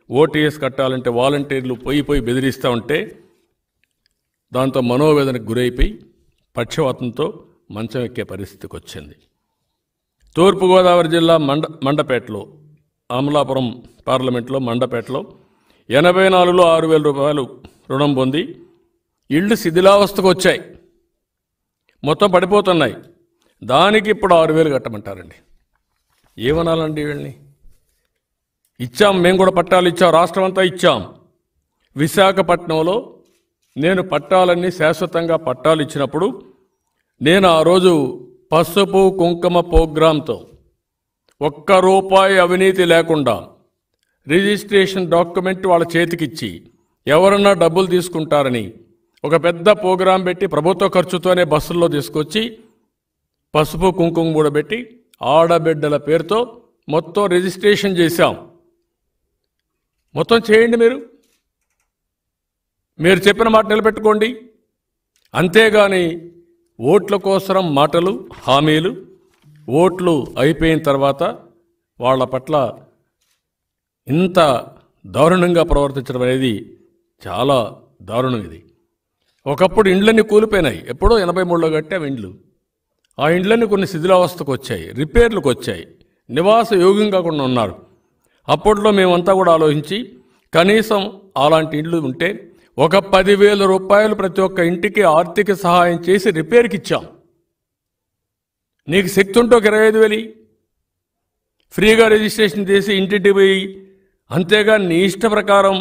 ఓటీఎస్ కట్టాలంటే వాలంటీర్లు పోయి బెదిరిస్తూ ఉంటే దాంతో మనోవేదనకు గురైపోయి పక్షవాతంతో మంచం ఎక్కే పరిస్థితికి వచ్చింది. తూర్పుగోదావరి జిల్లా మండపేటలో, అమలాపురం పార్లమెంట్లో మండపేటలో 84లో 6,000 రూపాయలు రుణం పొంది ఇళ్ళు శిథిలావస్థకు వచ్చాయి, మొత్తం పడిపోతున్నాయి. దానికి ఇప్పుడు 6,000 కట్టమంటారండి. ఏమనాలండి వీళ్ళని? ఇచ్చాం, మేము కూడా పట్టాలు ఇచ్చాం, రాష్ట్రం అంతా ఇచ్చాం. విశాఖపట్నంలో నేను పట్టాలన్నీ శాశ్వతంగా పట్టాలు ఇచ్చినప్పుడు నేను ఆ రోజు పసుపు కుంకుమ ప్రోగ్రాంతో ₹1 అవినీతి లేకుండా రిజిస్ట్రేషన్ డాక్యుమెంట్ వాళ్ళ చేతికిచ్చి ఎవరన్నా డబ్బులు తీసుకుంటారని ఒక పెద్ద ప్రోగ్రాం పెట్టి ప్రభుత్వ ఖర్చుతోనే బస్సుల్లో తీసుకొచ్చి పసుపు కుంకుమ కూడా పెట్టి ఆడబిడ్డల పేరుతో మొత్తం రిజిస్ట్రేషన్ చేశాం. మొత్తం చేయండి. మీరు చెప్పిన మాట నిలబెట్టుకోండి. అంతేగాని ఓట్ల కోసం మాటలు, హామీలు, ఓట్లు అయిపోయిన తర్వాత వాళ్ళ పట్ల ఇంత దారుణంగా ప్రవర్తించడం అనేది చాలా దారుణం. ఇది ఒకప్పుడు ఇండ్లన్నీ కూలిపోయినాయి, ఎప్పుడో 83లో కట్టాం ఇండ్లు. ఆ ఇండ్లన్నీ కొన్ని శిథిలావస్థకు వచ్చాయి, రిపేర్లకు వచ్చాయి, నివాస యోగ్యంగా కూడా ఉన్నారు. అప్పట్లో మేమంతా కూడా ఆలోచించి కనీసం అలాంటి ఇండ్లు ఉంటే ఒక 10,000 రూపాయలు ప్రతి ఒక్క ఇంటికి ఆర్థిక సహాయం చేసి రిపేర్కి ఇచ్చాం. నీకు శక్తి ఉంటే ఒక 25,000 ఫ్రీగా రిజిస్ట్రేషన్ చేసి ఇంటింటి పోయి, అంతేగా నీ ఇష్ట ప్రకారం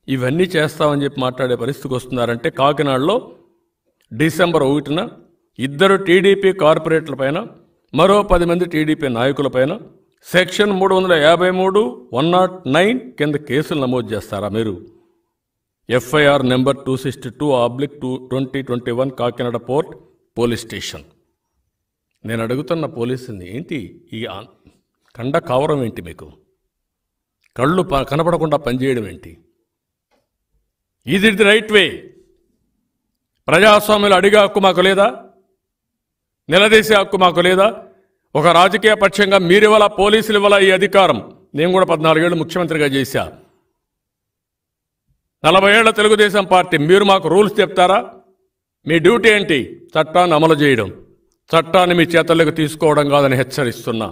ఇవన్నీ చేస్తామని చెప్పి మాట్లాడే పరిస్థితికి వస్తున్నారంటే కాకినాడలో డిసెంబర్ 1న 2 టీడీపీ కార్పొరేటర్లపైన, మరో 10 మంది టీడీపీ నాయకులపైన సెక్షన్ 353, 109 కింద కేసులు నమోదు చేస్తారా మీరు? FIR number 262/2021 Kakinada port police station. నేను అడుగుతున్న పోలీసుని, ఏంటి ఈ కండ కావరం ఏంటి? మీకు కళ్ళు కనపడకుండా పనిచేయడం ఏంటి? ఇది ది రైట్ వే? ప్రజాస్వామ్యంలో అడిగే హక్కు మాకు లేదా? నిలదీసే హక్కు మాకు లేదా? ఒక రాజకీయ పక్షంగా మీరివల, పోలీసులు ఇవ్వాల ఈ అధికారం. నేను కూడా 14 ఏళ్ళు ముఖ్యమంత్రిగా చేశా. 40 ఏళ్ల తెలుగుదేశం పార్టీ మీరు మాకు రూల్స్ చెప్తారా? మీ డ్యూటీ ఏంటి? చట్టాన్ని అమలు చేయడం, చట్టాన్ని మీ చేతల్లోకి తీసుకోవడం కాదని హెచ్చరిస్తున్నా.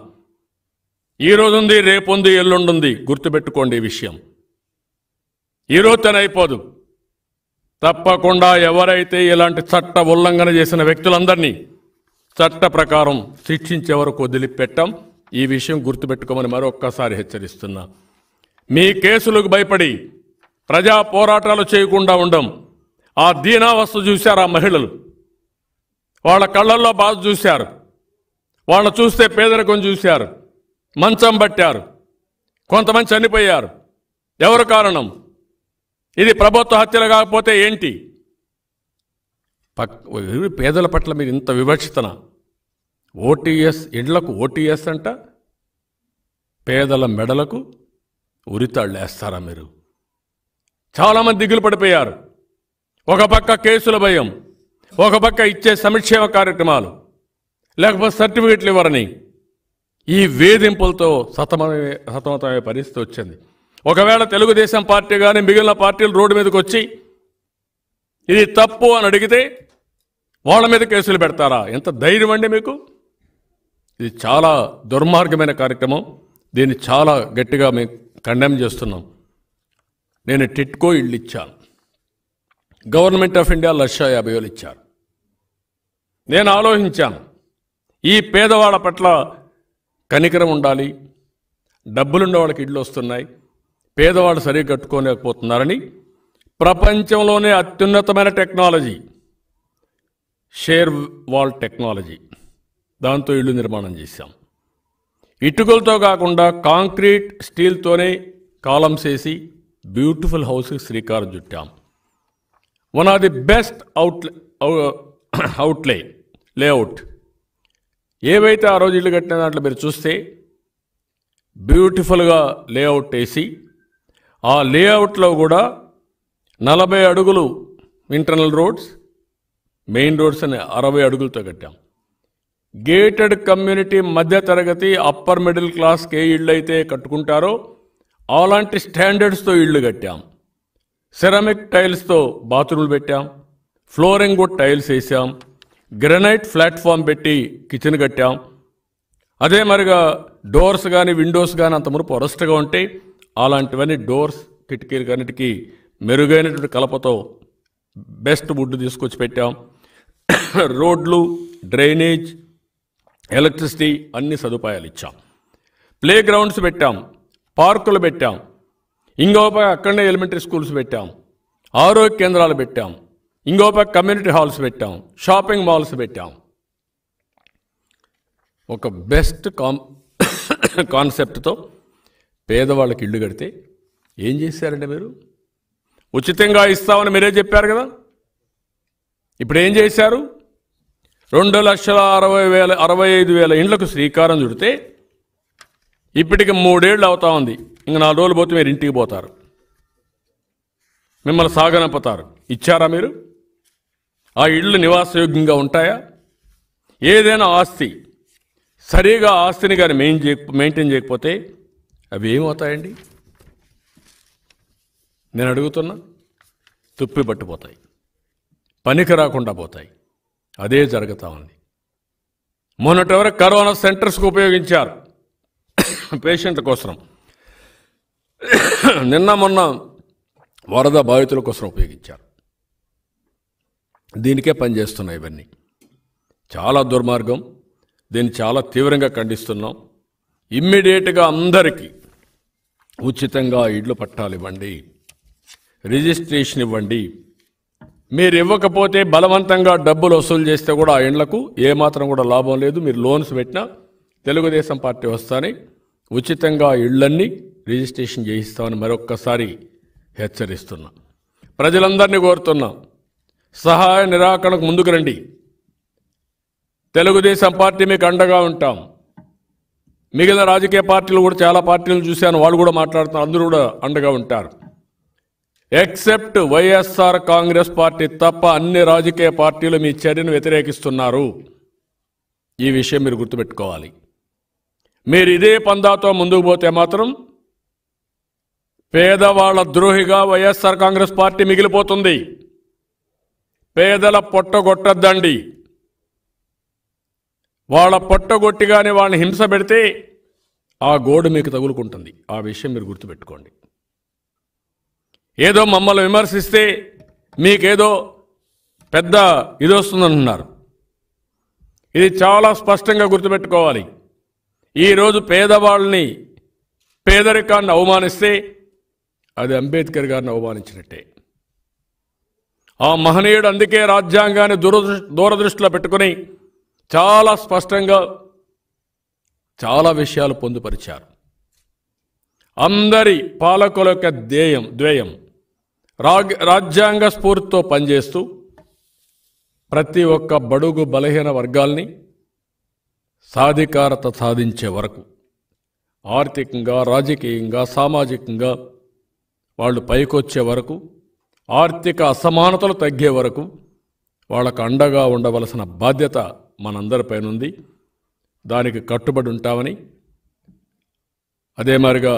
ఈ రోజు ఉంది, రేపు ఉంది, ఎల్లుండుంది. గుర్తుపెట్టుకోండి ఈ విషయం. ఈరోజుతోనే అయిపోదు. తప్పకుండా ఎవరైతే ఇలాంటి చట్ట ఉల్లంఘన చేసిన వ్యక్తులందరినీ చట్ట ప్రకారం శిక్షించే వరకు వదిలిపెట్టాం. ఈ విషయం గుర్తుపెట్టుకోమని మరొక్కసారి హెచ్చరిస్తున్నా. మీ కేసులకు భయపడి ప్రజా పోరాటాలు చేయకుండా ఉండం. ఆ దీనావస్థ చూశారు ఆ మహిళలు, వాళ్ళ కళ్ళల్లో బాధ చూశారు, వాళ్ళ చూస్తే పేదరికం చూశారు, మంచం పట్టారు, కొంతమంది చనిపోయారు. ఎవరు కారణం? ఇది ప్రభుత్వ హత్యలు కాకపోతే ఏంటి? పేదల పట్ల మీరు ఇంత వివక్షతన. ఓటీఎస్ ఇండ్లకు ఓటీఎస్ అంట, పేదల మెడలకు ఉరితాళ్ళు వేస్తారా మీరు? చాలామంది దిగులు పడిపోయారు. ఒక పక్క కేసుల భయం, ఒక పక్క ఇచ్చే సంక్షేమ కార్యక్రమాలు, లేకపోతే సర్టిఫికెట్లు ఇవ్వరని ఈ వేధింపులతో సతమతమయ్యే పరిస్థితి వచ్చింది. ఒకవేళ తెలుగుదేశం పార్టీ కానీ మిగిలిన పార్టీలు రోడ్డు మీదకి వచ్చి ఇది తప్పు అని అడిగితే వాళ్ళ మీద కేసులు పెడతారా? ఎంత ధైర్యం అండి మీకు? ఇది చాలా దుర్మార్గమైన కార్యక్రమం. దీన్ని చాలా గట్టిగా మేము కండెమ్ చేస్తున్నాం. నేను టిట్కో ఇళ్ళు ఇచ్చాను, గవర్నమెంట్ ఆఫ్ ఇండియా 1,50,000 ఇచ్చారు. నేను ఆలోచించాను, ఈ పేదవాళ్ళ పట్ల కనికరం ఉండాలి, డబ్బులున్న వాళ్ళకి ఇళ్ళు వస్తున్నాయి, పేదవాళ్ళు సరిగ్గా కట్టుకోలేకపోతున్నారని ప్రపంచంలోనే అత్యున్నతమైన టెక్నాలజీ షేర్ వాల్ టెక్నాలజీ, దాంతో ఇళ్ళు నిర్మాణం చేశాం. ఇటుకలతో కాకుండా కాంక్రీట్ స్టీల్తోనే కాలమ్స్ వేసి బ్యూటిఫుల్ హౌస్కి శ్రీకారం చుట్టాం. One of the best layout. ఏవైతే ఆ రోజు ఇల్లు కట్టిన దాంట్లో మీరు చూస్తే బ్యూటిఫుల్గా లేఅవుట్ వేసి, ఆ లేఅవుట్లో కూడా 40 అడుగులు ఇంటర్నల్ రోడ్స్, మెయిన్ రోడ్స్ అని 60 అడుగులతో కట్టాం. గేటెడ్ కమ్యూనిటీ, మధ్యతరగతి, అప్పర్ మిడిల్ క్లాస్కి ఏ ఇళ్ళు అయితే కట్టుకుంటారో అలాంటి స్టాండర్డ్స్తో ఇళ్ళు కట్టాం. సెరామిక్ టైల్స్తో బాత్రూమ్లు పెట్టాం, ఫ్లోరింగ్ కూడా టైల్స్ వేసాం, గ్రనైట్ ప్లాట్ఫామ్ పెట్టి కిచెన్ కట్టాం. అదే మరిగా డోర్స్ కానీ విండోస్ కానీ అంత మురుపు వరస్ట్గా ఉంటే అలాంటివన్నీ డోర్స్ కిటికీలు అన్నిటికీ మెరుగైనటువంటి కలపతో బెస్ట్ వుడ్ తీసుకొచ్చి పెట్టాం. రోడ్లు, డ్రైనేజ్, ఎలక్ట్రిసిటీ అన్ని సదుపాయాలు ఇచ్చాం. ప్లే గ్రౌండ్స్ పెట్టాం, పార్కులు పెట్టాం, ఇంకోపై అక్కడనే ఎలిమెంటరీ స్కూల్స్ పెట్టాం, ఆరోగ్య కేంద్రాలు పెట్టాం, ఇంకోపై కమ్యూనిటీ హాల్స్ పెట్టాం, షాపింగ్ మాల్స్ పెట్టాం. ఒక బెస్ట్ కాన్సెప్ట్తో పేదవాళ్ళకి ఇళ్ళు కడితే ఏం చేశారంటే మీరు ఉచితంగా ఇస్తామని మీరే చెప్పారు కదా. ఇప్పుడు ఏం చేశారు? 2,65,000 ఇండ్లకు శ్రీకారం చుడితే ఇప్పటికి 3 ఏళ్ళు అవుతా ఉంది. ఇంక 4 రోజులు పోతే మీరు ఇంటికి పోతారు, మిమ్మల్ని సాగనంపుతారు. ఇచ్చారా మీరు? ఆ ఇళ్ళు నివాసయోగ్యంగా ఉంటాయా? ఏదైనా ఆస్తి సరిగా ఆస్తిని కానీ మెయింటైన్ చేయకపోతే అవి ఏమవుతాయండి? నేను అడుగుతున్నా. తుప్పి పట్టిపోతాయి, పనికి రాకుండా పోతాయి. అదే జరుగుతూ ఉంది. మొన్నటి వరకు కరోనా సెంటర్స్కి ఉపయోగించారు పేషెంట్ల కోసం, మొన్న వరద బాధితుల కోసం ఉపయోగించారు. దీనికే పనిచేస్తున్నాయి ఇవన్నీ. చాలా దుర్మార్గం. దీన్ని చాలా తీవ్రంగా ఖండిస్తున్నాం. ఇమ్మీడియట్గా అందరికీ ఉచితంగా ఇళ్ళు పట్టాలు ఇవ్వండి, రిజిస్ట్రేషన్ ఇవ్వండి. మీరు ఇవ్వకపోతే బలవంతంగా డబ్బులు వసూలు చేస్తే కూడా ఆ ఇండ్లకు ఏమాత్రం కూడా లాభం లేదు. మీరు లోన్స్ పెట్టినా తెలుగుదేశం పార్టీ వస్తానే ఉచితంగా ఇళ్ళన్నీ రిజిస్ట్రేషన్ చేయిస్తామని మరొక్కసారి హెచ్చరిస్తున్నా. ప్రజలందరినీ కోరుతున్నా, సహాయ నిరాకరణకు ముందుకు రండి. తెలుగుదేశం పార్టీ మీకు అండగా ఉంటాం. మిగిలిన రాజకీయ పార్టీలు కూడా చాలా పార్టీలు చూశాను, వాళ్ళు కూడా మాట్లాడుతున్నారు, అందరూ కూడా అండగా ఉంటారు. ఎక్సెప్ట్ వైఎస్ఆర్ కాంగ్రెస్ పార్టీ తప్ప అన్ని రాజకీయ పార్టీలు మీ చర్యను వ్యతిరేకిస్తున్నారు. ఈ విషయం మీరు గుర్తుపెట్టుకోవాలి. మీరు ఇదే పందాతో ముందుకు పోతే మాత్రం పేదవాళ్ల ద్రోహిగా వైఎస్ఆర్ కాంగ్రెస్ పార్టీ మిగిలిపోతుంది. పేదల పొట్టగొట్టద్దండి. వాళ్ళ పొట్టగొట్టిగానే వాళ్ళని హింస పెడితే ఆ గోడు మీకు తగులుకుంటుంది. ఆ విషయం మీరు గుర్తుపెట్టుకోండి. ఏదో మమ్మల్ని విమర్శిస్తే మీకేదో పెద్ద ఇది వస్తుందంటున్నారు. ఇది చాలా స్పష్టంగా గుర్తుపెట్టుకోవాలి. ఈరోజు పేదవాళ్ళని, పేదరికాన్ని అవమానిస్తే అది అంబేద్కర్ గారిని అవమానించినట్టే. ఆ మహనీయుడు అందుకే రాజ్యాంగాన్ని దూరదృష్టిలో పెట్టుకుని చాలా స్పష్టంగా చాలా విషయాలు పొందుపరిచారు. అందరి పాలకుల యొక్క ధ్యేయం రాజ్యాంగ స్ఫూర్తితో పనిచేస్తూ ప్రతి ఒక్క బడుగు బలహీన వర్గాల్ని సాధికారత సాధించే వరకు, ఆర్థికంగా, రాజకీయంగా, సామాజికంగా వాళ్ళు పైకొచ్చే వరకు, ఆర్థిక అసమానతలు తగ్గే వరకు వాళ్ళకు అండగా ఉండవలసిన బాధ్యత మనందరిపైన ఉంది. దానికి కట్టుబడి ఉంటామని, అదే మాదిరిగా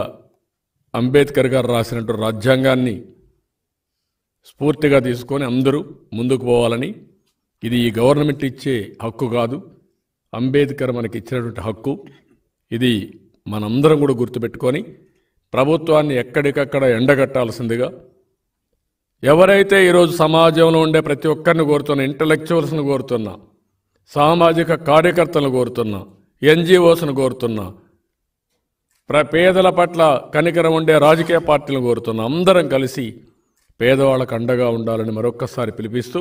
అంబేద్కర్ గారు రాసినట్టు రాజ్యాంగాన్ని స్ఫూర్తిగా తీసుకొని అందరూ ముందుకు పోవాలని, ఇది ఈ గవర్నమెంట్ ఇచ్చే హక్కు కాదు, అంబేద్కర్ మనకి ఇచ్చినటువంటి హక్కు. ఇది మనందరం కూడా గుర్తుపెట్టుకొని ప్రభుత్వాన్ని ఎక్కడికక్కడ ఎండగట్టాల్సిందిగా, ఎవరైతే ఈరోజు సమాజంలో ఉండే ప్రతి ఒక్కరిని కోరుతున్నా, ఇంటలెక్చువల్స్ని కోరుతున్నా, సామాజిక కార్యకర్తలను కోరుతున్నా, ఎన్జిఓస్ను కోరుతున్నా, పేదల పట్ల కనికరం ఉండే రాజకీయ పార్టీలను కోరుతున్నా, అందరం కలిసి పేదవాళ్ళకు అండగా ఉండాలని మరొక్కసారి పిలిపిస్తూ,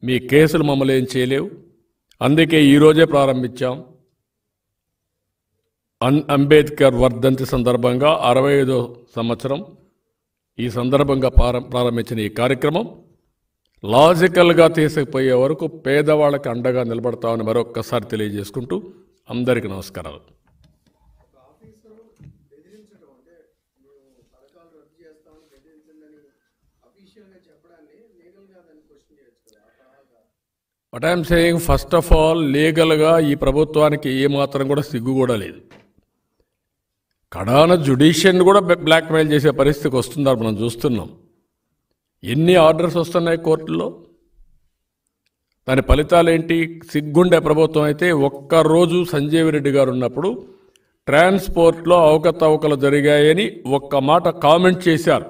మీ కేసులు మమ్మల్ని ఏం చేయలేవు, అందుకే ఈరోజే ప్రారంభించాం. అంబేద్కర్ వర్ధంతి సందర్భంగా 65వ సంవత్సరం ఈ సందర్భంగా ప్రారంభించిన ఈ కార్యక్రమం లాజికల్గా తీసుకుపోయే వరకు పేదవాళ్ళకి అండగా నిలబడతామని మరొక్కసారి తెలియజేసుకుంటూ అందరికీ నమస్కారాలు. What I'm saying, first of all లీగల్గా ఈ ప్రభుత్వానికి ఏమాత్రం కూడా సిగ్గు కూడా లేదు. కడాన జ్యుడిషియన్ కూడా బ్లాక్మెయిల్ చేసే పరిస్థితికి వస్తుందని మనం చూస్తున్నాం. ఎన్ని ఆర్డర్స్ వస్తున్నాయి కోర్టులో, దాని ఫలితాలు ఏంటి? సిగ్గుండే ప్రభుత్వం అయితే ఒక్కరోజు సంజీవ్ రెడ్డి గారు ఉన్నప్పుడు ట్రాన్స్పోర్ట్లో అవకతవకలు జరిగాయని ఒక్క మాట కామెంట్ చేశారు.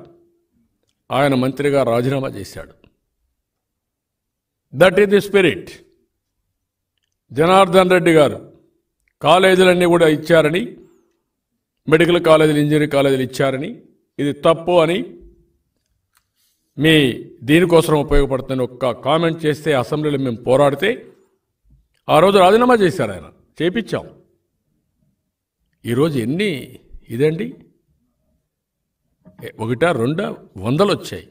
ఆయన మంత్రిగా రాజీనామా చేశాడు. That is the spirit. Janardhan Reddy గారు కాలేజీలన్నీ కూడా ఇచ్చారని, మెడికల్ కాలేజీలు, ఇంజనీరింగ్ కాలేజీలు ఇచ్చారని, ఇది తప్పు అని మీ దీనికోసం ఉపయోగపడుతుందని ఒక్క కామెంట్ చేస్తే అసెంబ్లీలో మేము పోరాడితే ఆ రోజు రాజీనామా చేశారు. ఆయన చేపించాం. ఈరోజు ఎన్ని ఇదండి, 1-2 వచ్చాయి.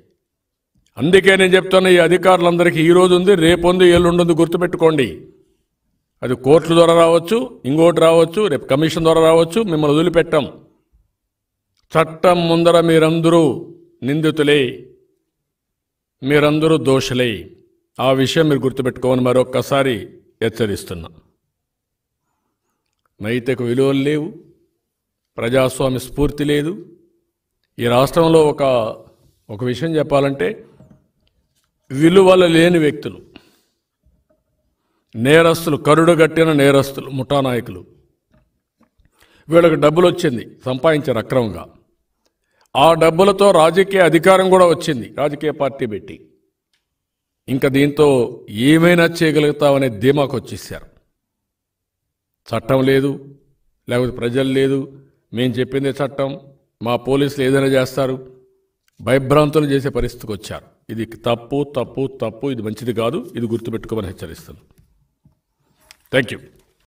అందుకే నేను చెప్తున్నా, ఈ అధికారులందరికీ ఈరోజు ఉంది, రేపు ఉంది, ఎల్లుండి గుర్తుపెట్టుకోండి. అది కోర్టుల ద్వారా రావచ్చు, ఇంకోటి రావచ్చు, రేపు కమిషన్ ద్వారా రావచ్చు. మిమ్మల్ని వదిలిపెట్టాం. చట్టం ముందర మీరందరూ నిందితులే, మీరందరూ దోషులే. ఆ విషయం మీరు గుర్తుపెట్టుకోమని మరొక్కసారి హెచ్చరిస్తున్నా. నైతిక విలువలు లేవు, ప్రజాస్వామ్య స్ఫూర్తి లేదు. ఈ రాష్ట్రంలో ఒక విషయం చెప్పాలంటే, విలువలు లేని వ్యక్తులు, నేరస్తులు, కరుడుగట్టిన నేరస్తులు, ముఠా నాయకులు, వీళ్ళకి డబ్బులు వచ్చింది, సంపాదించారు అక్రమంగా. ఆ డబ్బులతో రాజకీయ అధికారం కూడా వచ్చింది, రాజకీయ పార్టీ పెట్టి. ఇంకా దీంతో ఏమైనా చేయగలుగుతామనే ధీమాకు వచ్చేసారు. చట్టం లేదు, లేకపోతే ప్రజలు లేదు, మేము చెప్పిందే చట్టం, మా పోలీసులు ఏదైనా చేస్తారు, భయభ్రాంతులు చేసే పరిస్థితికి వచ్చారు. ఇది తప్పు తప్పు తప్పు, ఇది మంచిది కాదు. ఇది గుర్తుపెట్టుకోమని హెచ్చరిస్తున్నాను. Thank you.